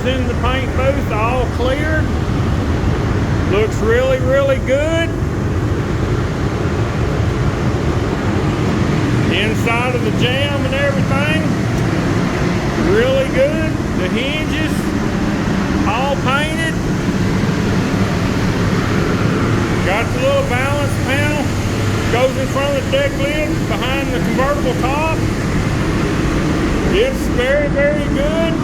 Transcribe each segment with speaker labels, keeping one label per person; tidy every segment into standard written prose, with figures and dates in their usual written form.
Speaker 1: is in the paint booth, all cleared. Looks really, really good. Inside of the jam and everything, really good. The hinges, all painted. Got the little balance panel, goes in front of the deck lid, behind the convertible top. It's very, very good.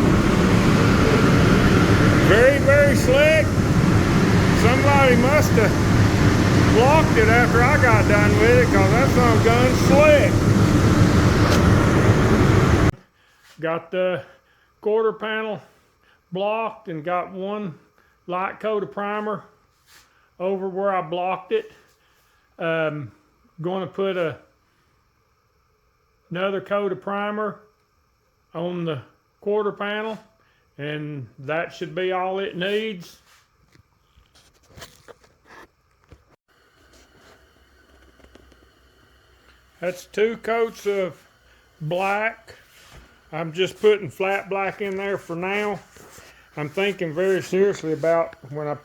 Speaker 1: Very, very slick. Somebody must have blocked it after I got done with it, because that son of a gun's slick. Got the quarter panel blocked and got one light coat of primer over where I blocked it. Going to put another coat of primer on the quarter panel, and that should be all it needs. That's 2 coats of black. I'm just putting flat black in there for now. I'm thinking very seriously about when I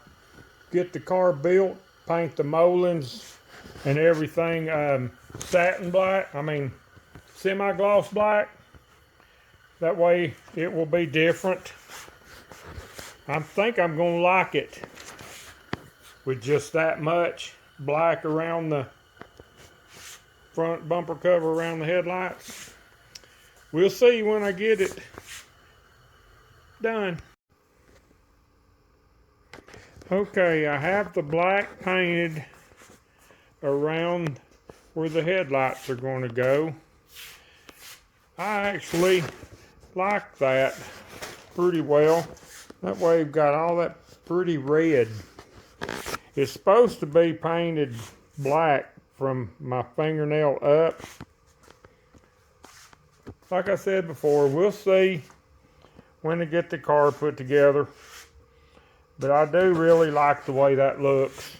Speaker 1: get the car built, paint the moldings and everything satin black. I mean semi-gloss black. That way it will be different. I think I'm going to like it with just that much black around the front bumper cover, around the headlights. We'll see when I get it done. Okay, I have the black painted around where the headlights are going to go. I actually like that pretty well. That way we've got all that pretty red. It's supposed to be painted black from my fingernail up. Like I said before, we'll see when I get the car put together. But I do really like the way that looks.